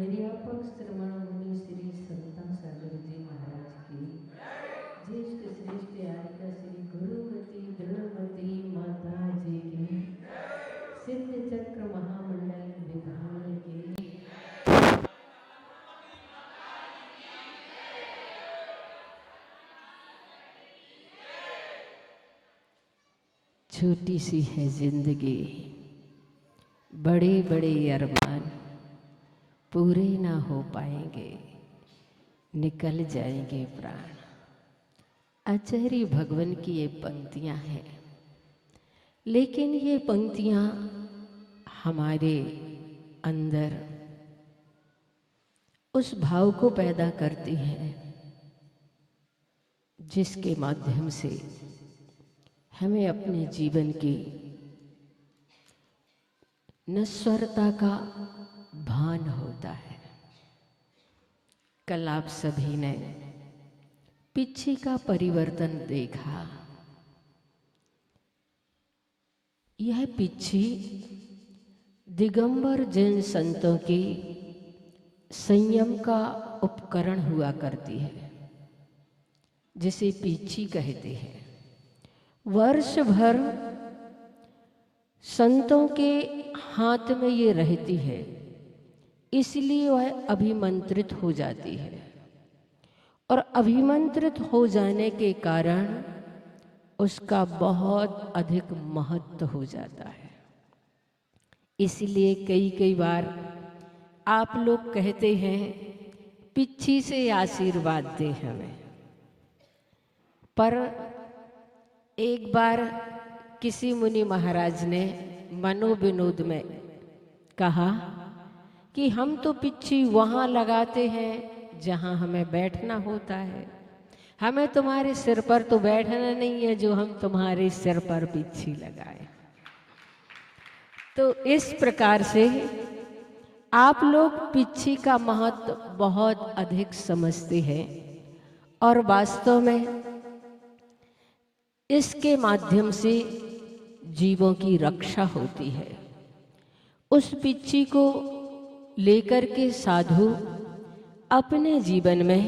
निर्यापक श्रमण मुनि श्री संता सागर जी महाराज की ज्येष्ठ श्रेष्ठ आर्या श्री गुरुमती दृढ़मती माता जी की सिद्ध चक्र महामंडल विधान की छोटी सी है जिंदगी, बड़े बड़े अरमान पूरे ना हो पाएंगे, निकल जाएंगे प्राण। आचार्य भगवान की ये पंक्तियां हैं, लेकिन ये पंक्तियां हमारे अंदर उस भाव को पैदा करती हैं जिसके माध्यम से हमें अपने जीवन की नश्वरता का भान होता है। कल आप सभी ने पिच्छी का परिवर्तन देखा। यह पिच्छी दिगंबर जैन संतों की संयम का उपकरण हुआ करती है, जिसे पिच्छी कहते हैं। वर्ष भर संतों के हाथ में ये रहती है, इसलिए वह अभिमंत्रित हो जाती है और अभिमंत्रित हो जाने के कारण उसका बहुत अधिक महत्व हो जाता है। इसलिए कई बार आप लोग कहते हैं पिच्छी से आशीर्वाद दे हमें। पर एक बार किसी मुनि महाराज ने मनोविनोद में कहा कि हम तो पिच्छी वहाँ लगाते हैं जहाँ हमें बैठना होता है, हमें तुम्हारे सिर पर तो बैठना नहीं है जो हम तुम्हारे सिर पर पिच्छी लगाए। तो इस प्रकार से आप लोग पिच्छी का महत्व बहुत अधिक समझते हैं और वास्तव में इसके माध्यम से जीवों की रक्षा होती है। उस पिच्छी को लेकर के साधु अपने जीवन में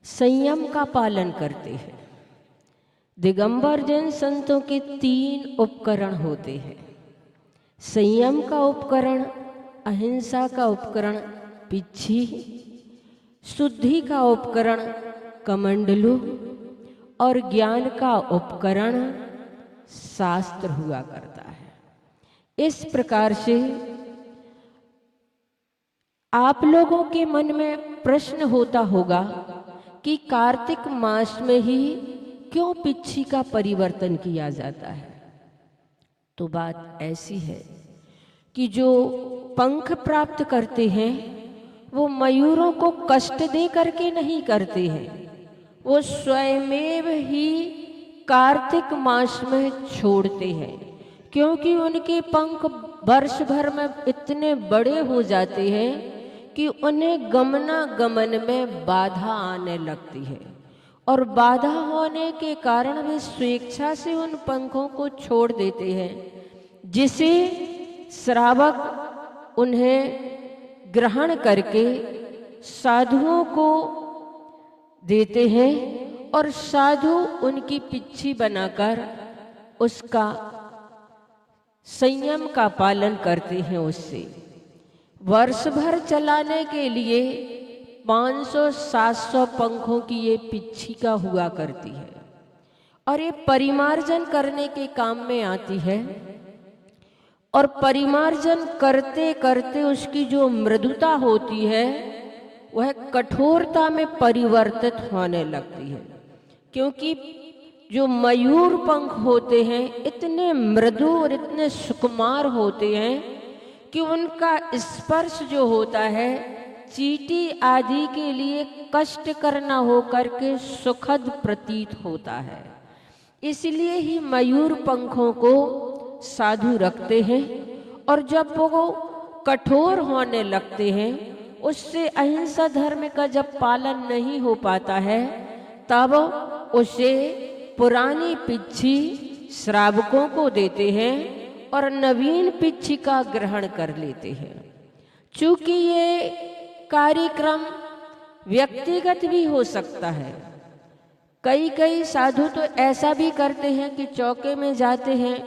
संयम का पालन करते हैं। दिगंबर जैन संतों के 3 उपकरण होते हैं। संयम का उपकरण, अहिंसा का उपकरण पिच्छी, शुद्धि का उपकरण कमंडलू और ज्ञान का उपकरण शास्त्र हुआ करता है। इस प्रकार से आप लोगों के मन में प्रश्न होता होगा कि कार्तिक मास में ही क्यों पिच्छी का परिवर्तन किया जाता है। तो बात ऐसी है कि जो पंख प्राप्त करते हैं वो मयूरों को कष्ट दे करके नहीं करते हैं, वो स्वयमेव ही कार्तिक मास में छोड़ते हैं, क्योंकि उनके पंख वर्ष भर में इतने बड़े हो जाते हैं कि उन्हें गमनागमन में बाधा आने लगती है और बाधा होने के कारण वे स्वेच्छा से उन पंखों को छोड़ देते हैं, जिसे श्रावक उन्हें ग्रहण करके साधुओं को देते हैं और साधु उनकी पिच्छी बनाकर उसका संयम का पालन करते हैं। उससे वर्ष भर चलाने के लिए 500-700 पंखों की ये पिच्छी का हुआ करती है और ये परिमार्जन करने के काम में आती है। और परिमार्जन करते करते उसकी जो मृदुता होती है वह कठोरता में परिवर्तित होने लगती है, क्योंकि जो मयूर पंख होते हैं इतने मृदु और इतने सुकुमार होते हैं कि उनका स्पर्श जो होता है चींटी आदि के लिए कष्ट करना होकर के सुखद प्रतीत होता है। इसलिए ही मयूर पंखों को साधु रखते हैं और जब वो कठोर होने लगते हैं, उससे अहिंसा धर्म का जब पालन नहीं हो पाता है, तब उसे पुरानी पिच्छी श्रावकों को देते हैं और नवीन पिच्छी का ग्रहण कर लेते हैं। चूंकि ये कार्यक्रम व्यक्तिगत भी हो सकता है। कई साधु तो ऐसा भी करते हैं कि चौके में जाते हैं,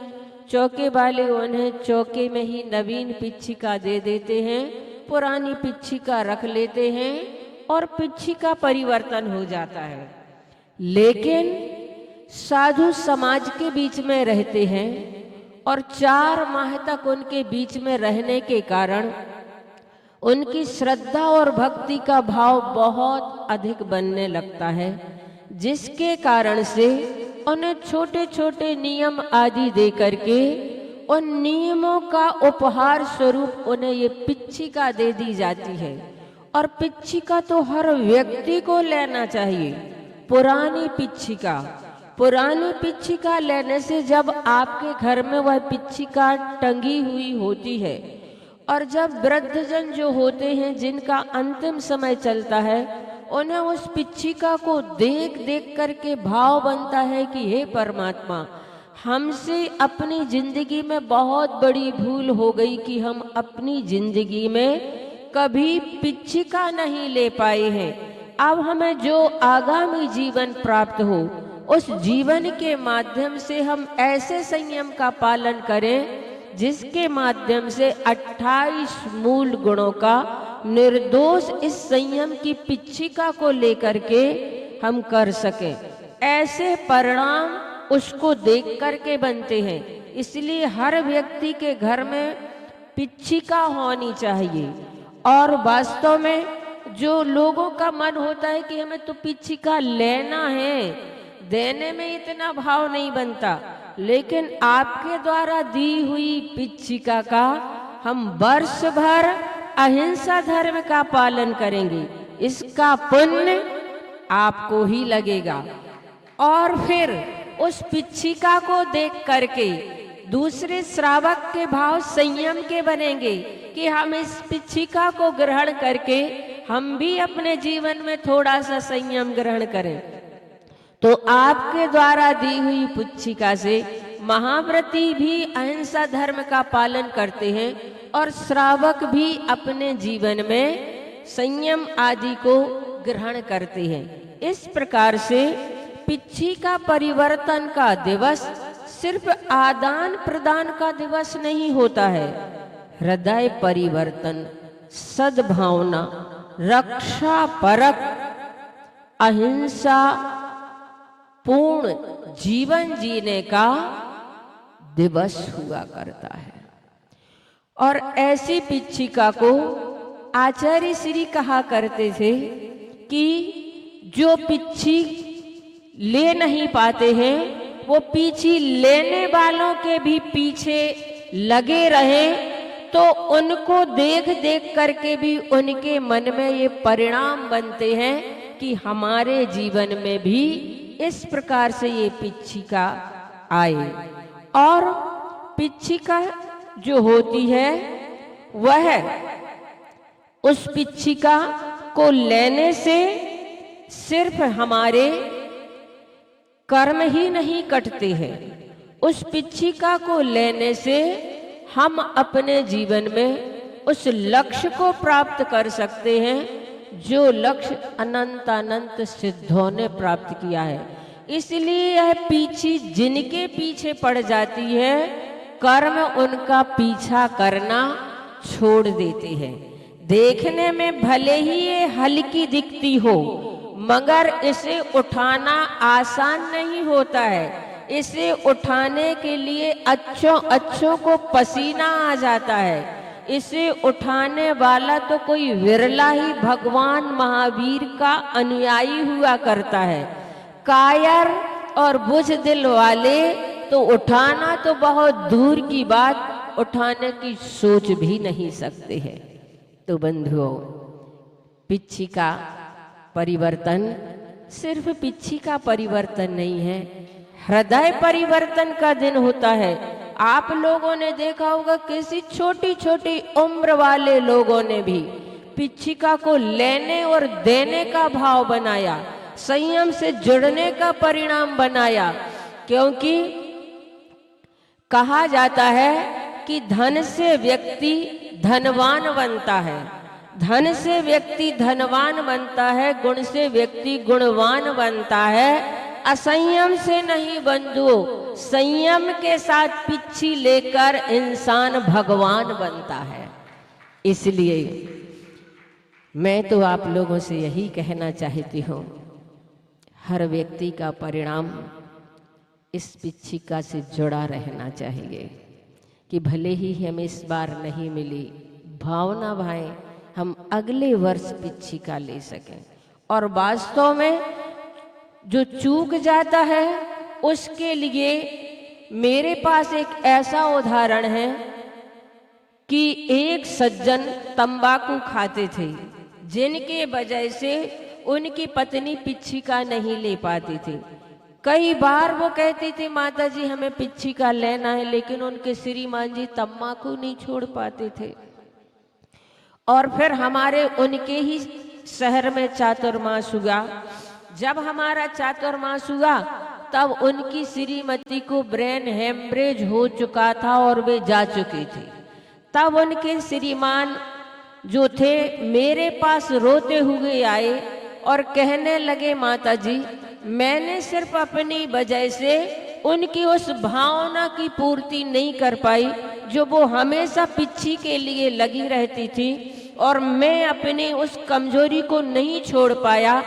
चौके वाले उन्हें चौके में ही नवीन पिच्छिका दे देते हैं, पुरानी पिच्छिका रख लेते हैं और पिच्छिका परिवर्तन हो जाता है। लेकिन साधु समाज के बीच में रहते हैं और 4 माह तक उनके बीच में रहने के कारण उनकी श्रद्धा और भक्ति का भाव बहुत अधिक बनने लगता है, जिसके कारण से उन्हें छोटे छोटे नियम आदि दे करके उन नियमों का उपहार स्वरूप उन्हें ये पिच्छिका दे दी जाती है। और पिच्छिका तो हर व्यक्ति को लेना चाहिए। पुरानी पिच्छिका लेने से जब आपके घर में वह पिच्छिका टंगी हुई होती है और जब वृद्धजन जो होते हैं जिनका अंतिम समय चलता है, उन्हें उस पिच्छिका को देख देख करके भाव बनता है कि हे परमात्मा, हमसे अपनी जिंदगी में बहुत बड़ी भूल हो गई कि हम अपनी जिंदगी में कभी पिच्छिका नहीं ले पाए हैं। अब हमें जो आगामी जीवन प्राप्त हो, उस जीवन के माध्यम से हम ऐसे संयम का पालन करें जिसके माध्यम से 28 मूल गुणों का निर्दोष इस संयम की पिच्छिका को लेकर के हम कर सकें। ऐसे परिणाम उसको देख करके बनते हैं। इसलिए हर व्यक्ति के घर में पिच्छिका होनी चाहिए। और वास्तव में जो लोगों का मन होता है कि हमें तो पिच्छिका लेना है, देने में इतना भाव नहीं बनता, लेकिन आपके द्वारा दी हुई पिच्छिका का हम वर्ष भर अहिंसा धर्म का पालन करेंगे, इसका पुण्य आपको ही लगेगा। और फिर उस पिच्छिका को देख करके दूसरे श्रावक के भाव संयम के बनेंगे कि हम इस पिच्छिका को ग्रहण करके हम भी अपने जीवन में थोड़ा सा संयम ग्रहण करें। तो आपके द्वारा दी हुई पिच्छिका से महाव्रती भी अहिंसा धर्म का पालन करते हैं और श्रावक भी अपने जीवन में संयम आदि को ग्रहण करते हैं। इस प्रकार से पिच्छिका परिवर्तन का दिवस सिर्फ आदान प्रदान का दिवस नहीं होता है। हृदय परिवर्तन, सद्भावना, रक्षा परक, अहिंसा पूर्ण जीवन जीने का दिवस हुआ करता है। और ऐसी पिच्छिका को आचार्य श्री कहा करते थे कि जो पिच्छी ले नहीं पाते हैं वो पीछे लेने वालों के भी पीछे लगे रहें, तो उनको देख देख करके भी उनके मन में ये परिणाम बनते हैं कि हमारे जीवन में भी इस प्रकार से ये पिच्छिका आए। और पिच्छिका जो होती है वह उस पिच्छिका को लेने से सिर्फ हमारे कर्म ही नहीं कटते हैं, उस पिच्छिका को लेने से हम अपने जीवन में उस लक्ष्य को प्राप्त कर सकते हैं जो लक्ष्य अनंत सिद्धों ने प्राप्त किया है। इसलिए यह पीछे जिनके पीछे पड़ जाती है, कर्म उनका पीछा करना छोड़ देते हैं। देखने में भले ही ये हल्की दिखती हो, मगर इसे उठाना आसान नहीं होता है। इसे उठाने के लिए अच्छों को पसीना आ जाता है। इसे उठाने वाला तो कोई विरला ही भगवान महावीर का अनुयायी हुआ करता है। कायर और बुझदिल वाले तो उठाना तो बहुत दूर की बात, उठाने की सोच भी नहीं सकते हैं। तो बंधुओं, पिच्छिका परिवर्तन सिर्फ पिच्छिका परिवर्तन नहीं है, हृदय परिवर्तन का दिन होता है। आप लोगों ने देखा होगा किसी छोटी छोटी उम्र वाले लोगों ने भी पिच्छिका को लेने और देने का भाव बनाया, संयम से जुड़ने का परिणाम बनाया। क्योंकि कहा जाता है कि धन से व्यक्ति धनवान बनता है, धन से व्यक्ति धनवान बनता है, गुण से व्यक्ति गुणवान बनता है। असंयम से नहीं बंधुओं, संयम के साथ पिच्छी लेकर इंसान भगवान बनता है। इसलिए मैं तो आप लोगों से यही कहना चाहती हूँ, हर व्यक्ति का परिणाम इस पिच्छिका से जुड़ा रहना चाहिए कि भले ही हमें इस बार नहीं मिली, भावना भाई हम अगले वर्ष पिच्छिका ले सकें। और वास्तव में जो चूक जाता है उसके लिए मेरे पास एक ऐसा उदाहरण है कि एक सज्जन तंबाकू खाते थे, जिनके वजह से उनकी पत्नी पिच्छिका नहीं ले पाती थी। कई बार वो कहती थी माता जी हमें पिच्छिका लेना है, लेकिन उनके श्रीमान जी तंबाकू नहीं छोड़ पाते थे। और फिर हमारे उनके ही शहर में चातुर्मास हुआ। जब हमारा चातुर्मास हुआ तब उनकी श्रीमती को ब्रेन हेमरेज हो चुका था और वे जा चुकी थी। तब उनके श्रीमान जो थे मेरे पास रोते हुए आए और कहने लगे माता जी मैंने सिर्फ अपनी वजह से उनकी उस भावना की पूर्ति नहीं कर पाई जो वो हमेशा पिच्छी के लिए लगी रहती थी, और मैं अपनी उस कमजोरी को नहीं छोड़ पाया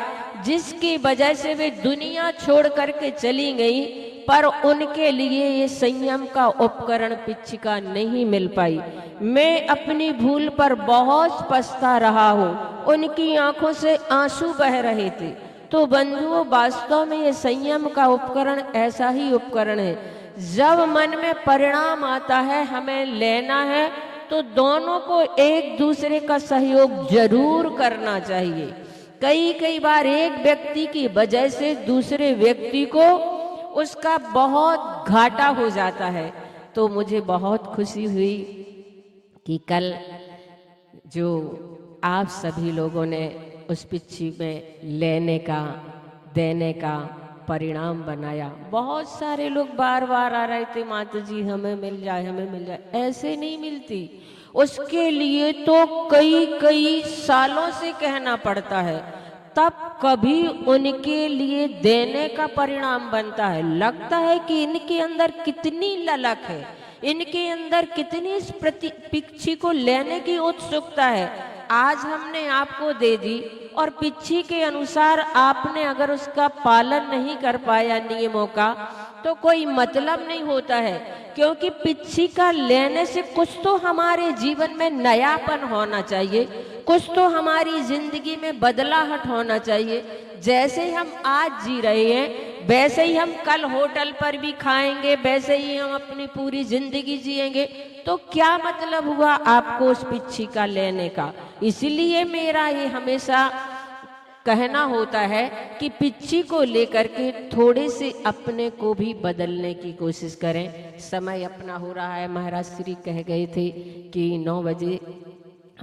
जिसकी वजह से वे दुनिया छोड़ करके चली गई, पर उनके लिए ये संयम का उपकरण पिच्छिका नहीं मिल पाई। मैं अपनी भूल पर बहुत पछता रहा हूँ। उनकी आंखों से आंसू बह रहे थे। तो बंधुओं वास्तव में ये संयम का उपकरण ऐसा ही उपकरण है। जब मन में परिणाम आता है हमें लेना है तो दोनों को एक दूसरे का सहयोग जरूर करना चाहिए। कई बार एक व्यक्ति की वजह से दूसरे व्यक्ति को उसका बहुत घाटा हो जाता है। तो मुझे बहुत खुशी हुई कि कल जो आप सभी लोगों ने उस पिच्छी में लेने का देने का परिणाम बनाया। बहुत सारे लोग बार बार आ रहे थे माता जी हमें मिल जाए हमें मिल जाए, ऐसे नहीं मिलती। उसके लिए तो कई सालों से कहना पड़ता है, तब कभी उनके लिए देने का परिणाम बनता है। लगता है कि इनके अंदर कितनी ललक है, इनके अंदर कितनी इस पिच्छी को लेने की उत्सुकता है। आज हमने आपको दे दी और पिच्छी के अनुसार आपने अगर उसका पालन नहीं कर पाया नियमों का तो कोई मतलब नहीं होता है, क्योंकि पिच्छी का लेने से कुछ तो हमारे जीवन में नयापन होना चाहिए, कुछ तो हमारी जिंदगी में बदलाहट होना चाहिए। जैसे ही हम आज जी रहे हैं वैसे ही हम कल होटल पर भी खाएंगे, वैसे ही हम अपनी पूरी जिंदगी जिएंगे, तो क्या मतलब हुआ आपको उस पिच्छी का लेने का। इसलिए मेरा ये हमेशा कहना होता है कि पिच्छी को लेकर के थोड़े से अपने को भी बदलने की कोशिश करें। समय अपना हो रहा है। महाराज श्री कह गए थे कि 9 बजे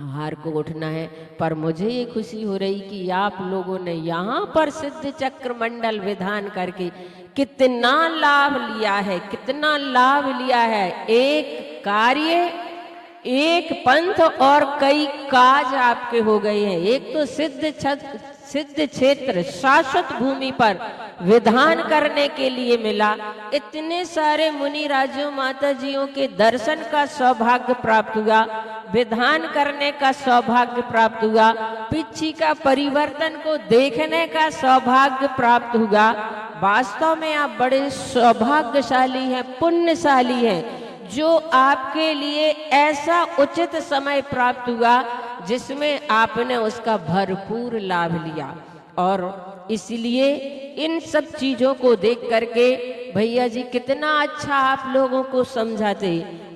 हार को उठना है, पर मुझे ये खुशी हो रही कि आप लोगों ने यहाँ पर सिद्ध चक्र मंडल विधान करके कितना लाभ लिया है, कितना लाभ लिया है। एक कार्य, एक पंथ और कई काज आपके हो गए हैं। एक तो सिद्ध क्षेत्र शाश्वत भूमि पर विधान करने के लिए मिला, इतने सारे मुनि राजों माता जियों के दर्शन का सौभाग्य प्राप्त हुआ, विधान करने का सौभाग्य प्राप्त हुआ, पिच्छी का परिवर्तन को देखने का सौभाग्य प्राप्त हुआ। वास्तव में आप बड़े सौभाग्यशाली हैं, पुण्यशाली हैं, जो आपके लिए ऐसा उचित समय प्राप्त हुआ जिसमें आपने उसका भरपूर लाभ लिया। और इसलिए इन सब चीजों को देख करके भैया जी कितना अच्छा आप लोगों को समझाते,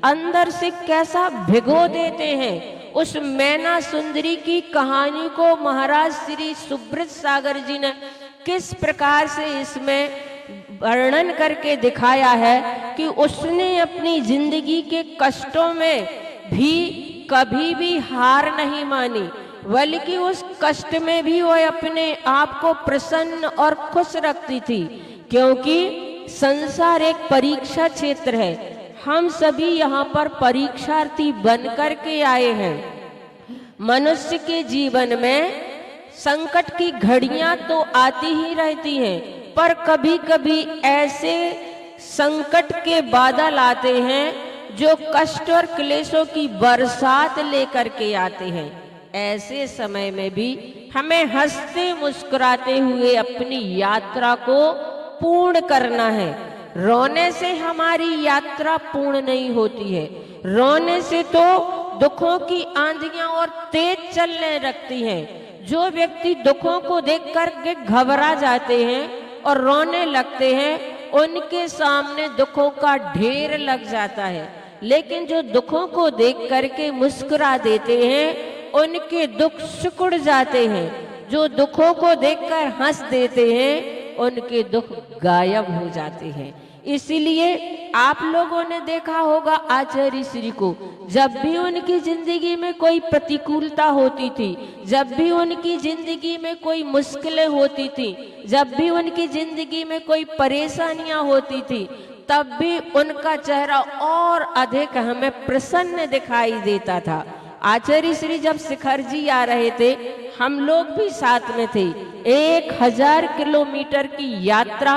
अंदर से कैसा भिगो देते हैं। उस मैना सुंदरी की कहानी को महाराज श्री सुब्रत सागर जी ने किस प्रकार से इसमें वर्णन करके दिखाया है कि उसने अपनी जिंदगी के कष्टों में भी कभी भी हार नहीं मानी, बल्कि उस कष्ट में भी वो अपने आप को प्रसन्न और खुश रखती थी, क्योंकि संसार एक परीक्षा क्षेत्र है। हम सभी यहाँ पर परीक्षार्थी बन कर के आए हैं। मनुष्य के जीवन में संकट की घड़ियां तो आती ही रहती हैं, पर कभी कभी ऐसे संकट के बादल आते हैं जो कष्ट और क्लेशों की बरसात लेकर के आते हैं। ऐसे समय में भी हमें हंसते मुस्कुराते हुए अपनी यात्रा को पूर्ण करना है। रोने से हमारी यात्रा पूर्ण नहीं होती है। रोने से तो दुखों की आंधियां और तेज चलने लगती हैं। जो व्यक्ति दुखों को देख कर के घबरा जाते हैं और रोने लगते हैं, उनके सामने दुखों का ढेर लग जाता है। लेकिन जो दुखों को देख करके मुस्कुरा देते हैं, उनके दुख सिकुड़ जाते हैं। जो दुखों को देखकर हंस देते हैं, उनके दुख गायब हो जाते हैं। इसीलिए आप लोगों ने देखा होगा आचार्य श्री को, जब भी उनकी जिंदगी में कोई प्रतिकूलता होती थी, जब भी उनकी जिंदगी में कोई मुश्किलें होती थी, जब भी उनकी जिंदगी में कोई परेशानियां होती थी, तब भी उनका चेहरा और अधिक हमें प्रसन्न दिखाई देता था। आचार्य श्री जब शिखर जी आ रहे थे, हम लोग भी साथ में थे। 1000 किलोमीटर की यात्रा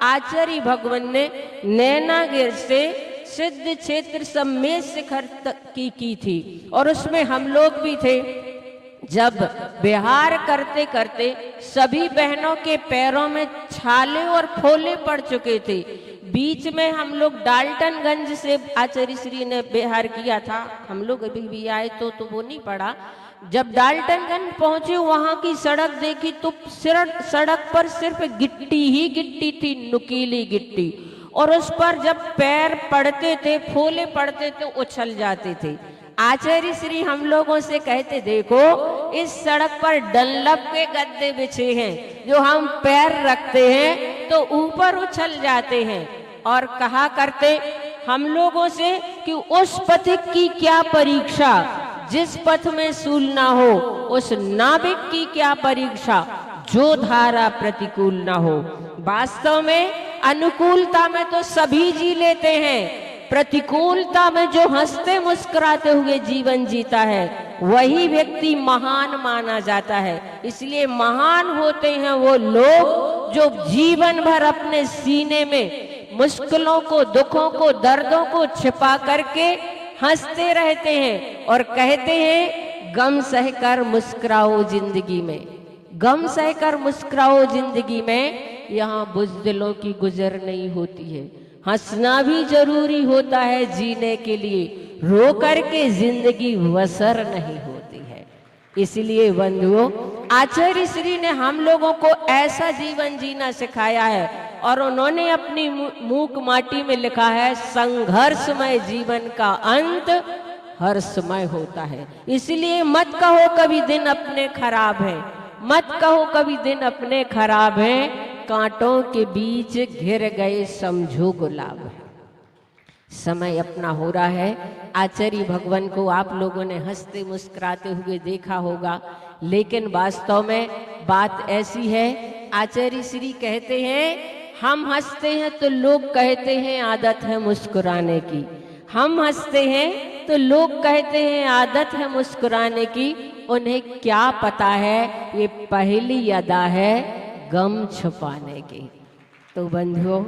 आचार्य भगवान ने नैनागिर से सिद्ध क्षेत्र समेत शिखर तक की थी, और उसमें हम लोग भी थे। जब विहार करते करते सभी बहनों के पैरों में छाले और फोले पड़ चुके थे। बीच में हम लोग डाल्टनगंज से आचार्य श्री ने विहार किया था। हम लोग अभी भी आए तो वो नहीं पड़ा। जब डाल्टनगंज पहुंचे, वहां की सड़क देखी तो सड़क पर सिर्फ गिट्टी ही गिट्टी थी, नुकीली गिट्टी, और उस पर जब पैर पड़ते थे, फोले पड़ते थे, उछल जाते थे। आचार्य श्री हम लोगों से कहते, देखो इस सड़क पर डनलप के गद्दे बिछे हैं, जो हम पैर रखते हैं तो ऊपर उछल जाते हैं। और कहा करते हम लोगों से कि उस पथिक की क्या परीक्षा जिस पथ में सूल ना हो, उस नाविक की क्या परीक्षा जो धारा प्रतिकूल ना हो। वास्तव में अनुकूलता में तो सभी जी लेते हैं, प्रतिकूलता में जो हंसते मुस्कुराते हुए जीवन जीता है, वही व्यक्ति महान माना जाता है। इसलिए महान होते हैं वो लोग जो जीवन भर अपने सीने में मुश्किलों को, दुखों को, दर्दों को छिपा करके हंसते रहते हैं और कहते हैं गम सहकर मुस्कुराओ जिंदगी में, गम सहकर मुस्कुराओ जिंदगी में। यहाँ बुज़दिलों की गुजर नहीं होती है, हंसना भी जरूरी होता है जीने के लिए, रो करके जिंदगी बसर नहीं होती है। इसलिए बंधुओं, आचार्य श्री ने हम लोगों को ऐसा जीवन जीना सिखाया है, और उन्होंने अपनी मूक माटी में लिखा है, संघर्षमय जीवन का अंत हर्षमय होता है। इसलिए मत कहो कभी दिन अपने खराब हैं, मत कहो कभी दिन अपने खराब हैं, कांटों के बीच घिर गए समझो गुलाब है। समय अपना हो रहा है। आचार्य भगवान को आप लोगों ने हंसते मुस्कुराते हुए देखा होगा, लेकिन वास्तव में बात ऐसी है, आचार्य श्री कहते हैं हम हंसते हैं तो लोग कहते हैं आदत है मुस्कुराने की, हम हंसते हैं तो लोग कहते हैं आदत है मुस्कुराने की। उन्हें क्या पता है ये पहली अदा है गम छुपाने की। तो बंधुओं,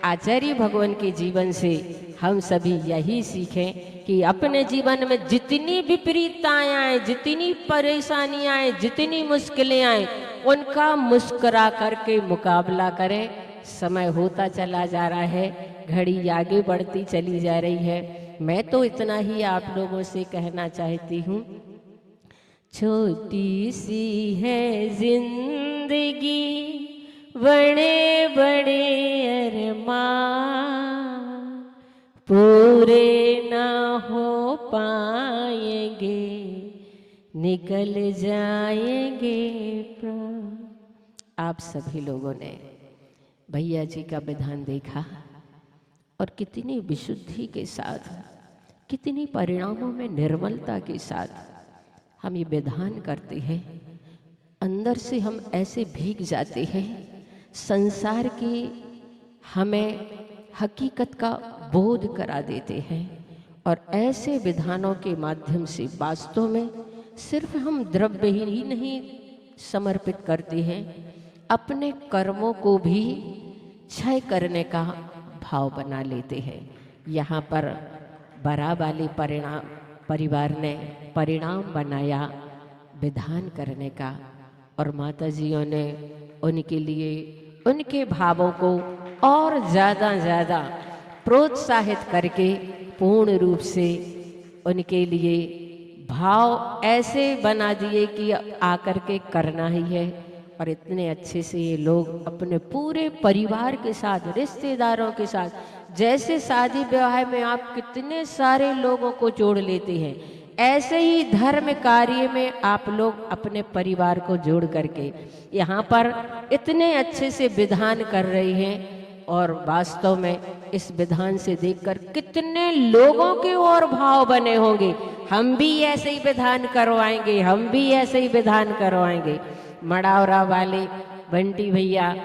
आचार्य भगवान के जीवन से हम सभी यही सीखें कि अपने जीवन में जितनी विपरीतताएं आए, जितनी परेशानियां आए, जितनी मुश्किलें आए, उनका मुस्कुरा करके मुकाबला करें। समय होता चला जा रहा है, घड़ी आगे बढ़ती चली जा रही है। मैं तो इतना ही आप लोगों से कहना चाहती हूँ, छोटी सी है जिंदगी, बड़े बड़े अरमान पूरे ना हो पाएंगे, निकल जाएंगे प्राण। आप सभी लोगों ने भैया जी का विधान देखा, और कितनी विशुद्धि के साथ, कितनी परिणामों में निर्मलता के साथ हम ये विधान करते हैं। अंदर से हम ऐसे भीग जाते हैं, संसार की हमें हकीकत का बोध करा देते हैं। और ऐसे विधानों के माध्यम से वास्तव में सिर्फ हम द्रव्य ही नहीं समर्पित करते हैं, अपने कर्मों को भी क्षय करने का भाव बना लेते हैं। यहाँ पर बरा वाले परिवार ने परिणाम बनाया विधान करने का, और माताजियों ने उनके लिए उनके भावों को और ज़्यादा प्रोत्साहित करके पूर्ण रूप से उनके लिए भाव ऐसे बना दिए कि आकर के करना ही है। और इतने अच्छे से ये लोग अपने पूरे परिवार के साथ, रिश्तेदारों के साथ, जैसे शादी विवाह में आप कितने सारे लोगों को जोड़ लेते हैं, ऐसे ही धर्म कार्य में आप लोग अपने परिवार को जोड़ करके यहाँ पर इतने अच्छे से विधान कर रही हैं। और वास्तव में इस विधान से देखकर कितने लोगों के और भाव बने होंगे, हम भी ऐसे ही विधान करवाएंगे, हम भी ऐसे ही विधान करवाएंगे। मड़ावरा वाले बंटी भैया,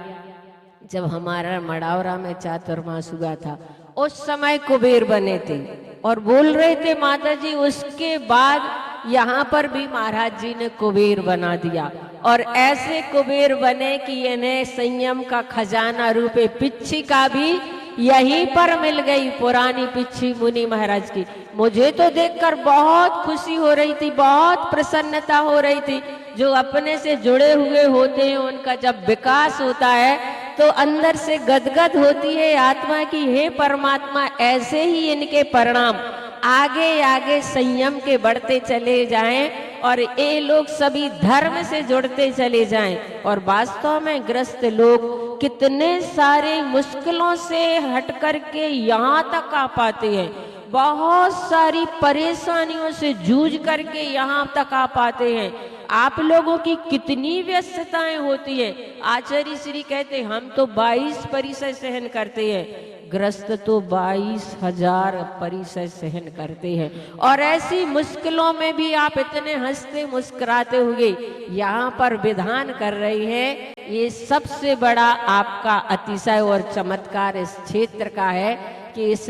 जब हमारा मड़ावरा में चातुर्मास हुआ था, उस समय कुबेर बने थे और बोल रहे थे माता जी, उसके बाद यहाँ पर भी महाराज जी ने कुबेर बना दिया। और ऐसे कुबेर बने कि इन्हें संयम का खजाना रूपे पिच्छिका भी यहीं पर मिल गई, पुरानी पिच्छी मुनि महाराज की। मुझे तो देखकर बहुत खुशी हो रही थी, बहुत प्रसन्नता हो रही थी। जो अपने से जुड़े हुए होते हैं उनका जब विकास होता है तो अंदर से गदगद होती है आत्मा की, हे परमात्मा ऐसे ही इनके परिणाम आगे आगे संयम के बढ़ते चले जाएं और ये लोग सभी धर्म से जुड़ते चले जाएं। और वास्तव में ग्रस्त लोग कितने सारे मुश्किलों से हट कर के यहाँ तक आ पाते हैं, बहुत सारी परेशानियों से जूझ करके यहाँ तक आ पाते हैं। आप लोगों की कितनी व्यस्तताएं होती हैं। आचार्य श्री कहते हम तो 22 परिसर सहन करते हैं, ग्रस्त तो 22,000 परिसर सहन करते हैं। और ऐसी मुश्किलों में भी आप इतने हंसते मुस्कुराते हुए यहाँ पर विधान कर रही हैं, ये सबसे बड़ा आपका अतिशय और चमत्कार इस क्षेत्र का है कि इस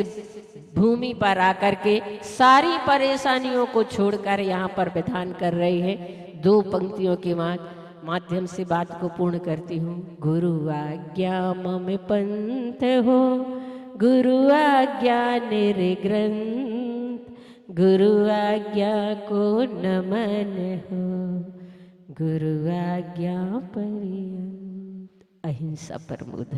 भूमि पर आकर के सारी परेशानियों को छोड़कर यहाँ पर विधान कर रही है। 2 पंक्तियों के माध्यम से बात को पूर्ण करती हूँ। गुरु आज्ञा मम पंथ हो, गुरु आज्ञा निर्ग्रंथ, गुरु आज्ञा को नमन हो, गुरु आज्ञा पर्यंत। अहिंसा परमो धर्म।